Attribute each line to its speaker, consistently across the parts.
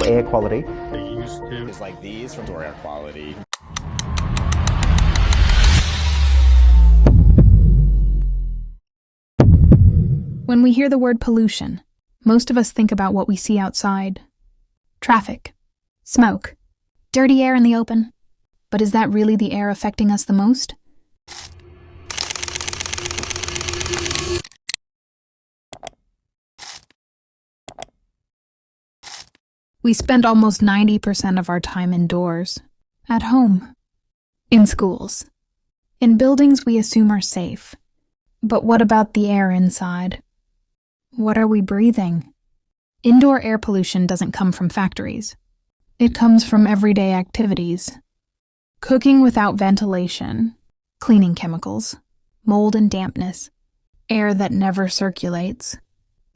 Speaker 1: air quality.
Speaker 2: Is like these from indoor air quality.
Speaker 3: When we hear the word pollution, most of us think about what we see outside. Traffic, smoke, dirty air in the open. But is that really the air affecting us the most? We spend almost 90% of our time indoors, at home, in schools, in buildings we assume are safe. But what about the air inside? What are we breathing? Indoor air pollution doesn't come from factories. It comes from everyday activities. Cooking without ventilation, cleaning chemicals, mold and dampness, air that never circulates,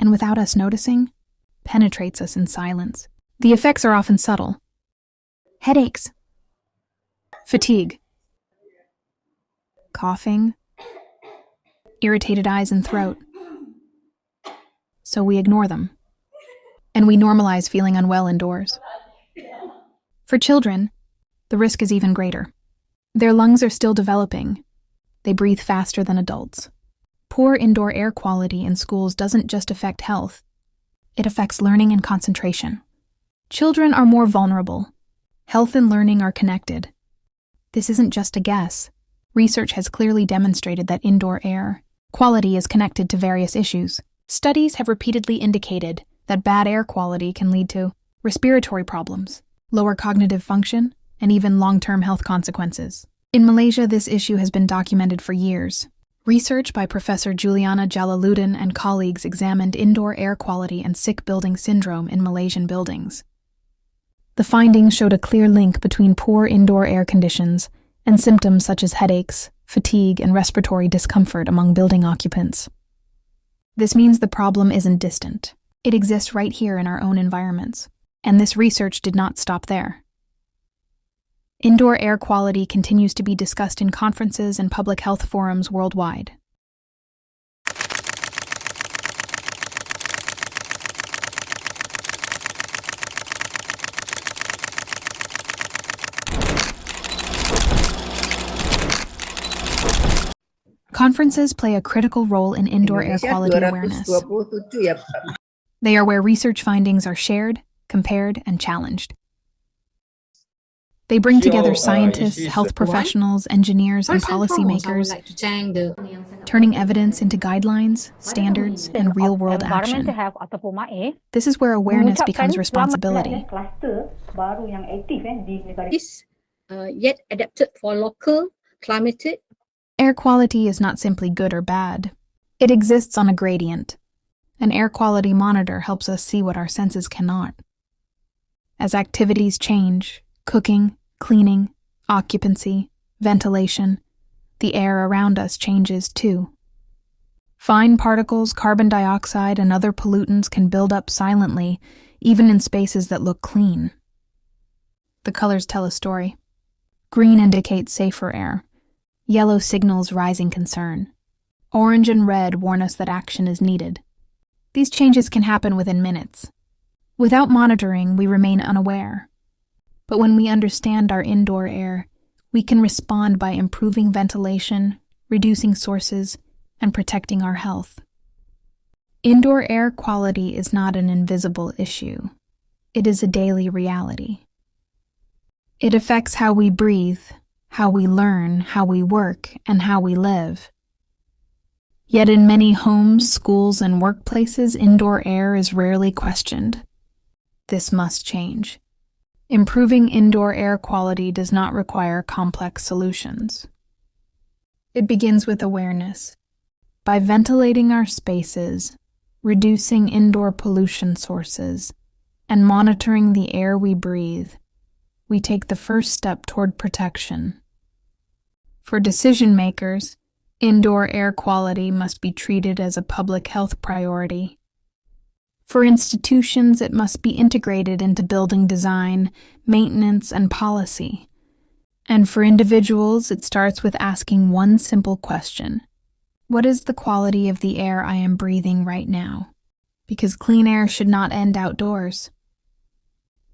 Speaker 3: and without us noticing, penetrates us in silence. The effects are often subtle. Headaches, fatigue, coughing, irritated eyes and throat. So we ignore them, and we normalize feeling unwell indoors. For children, the risk is even greater. Their lungs are still developing. They breathe faster than adults. Poor indoor air quality in schools doesn't just affect health. It affects learning and concentration. Children are more vulnerable. Health and learning are connected. This isn't just a guess. Research has clearly demonstrated that indoor air quality is connected to various issues. Studies have repeatedly indicated that bad air quality can lead to respiratory problems, lower cognitive function, and even long-term health consequences. In Malaysia, this issue has been documented for years. Research by Professor Juliana Jalaluddin and colleagues examined indoor air quality and sick building syndrome in Malaysian buildings. The findings showed a clear link between poor indoor air conditions and symptoms such as headaches, fatigue, and respiratory discomfort among building occupants. This means the problem isn't distant. It exists right here in our own environments, and this research did not stop there. Indoor air quality continues to be discussed in conferences and public health forums worldwide. Conferences play a critical role in indoor air quality awareness. They are where research findings are shared, compared, and challenged. They bring together scientists, health professionals, engineers, and policymakers, turning evidence into guidelines, standards, and real-world action. This is where awareness becomes responsibility.
Speaker 4: Yet adapted for local climate.
Speaker 3: Air quality is not simply good or bad. It exists on a gradient. An air quality monitor helps us see what our senses cannot. As activities change, cooking, cleaning, occupancy, ventilation, the air around us changes too. Fine particles, carbon dioxide, and other pollutants can build up silently, even in spaces that look clean. The colors tell a story. Green indicates safer air. Yellow signals rising concern. Orange and red warn us that action is needed. These changes can happen within minutes. Without monitoring, we remain unaware. But when we understand our indoor air, we can respond by improving ventilation, reducing sources, and protecting our health. Indoor air quality is not an invisible issue. It is a daily reality. It affects how we breathe, how we learn, how we work, and how we live. Yet in many homes, schools, and workplaces, indoor air is rarely questioned. This must change. Improving indoor air quality does not require complex solutions. It begins with awareness. By ventilating our spaces, reducing indoor pollution sources, and monitoring the air we breathe, we take the first step toward protection. For decision makers, indoor air quality must be treated as a public health priority. For institutions, it must be integrated into building design, maintenance, and policy. And for individuals, it starts with asking one simple question. What is the quality of the air I am breathing right now? Because clean air should not end outdoors.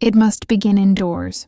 Speaker 3: It must begin indoors.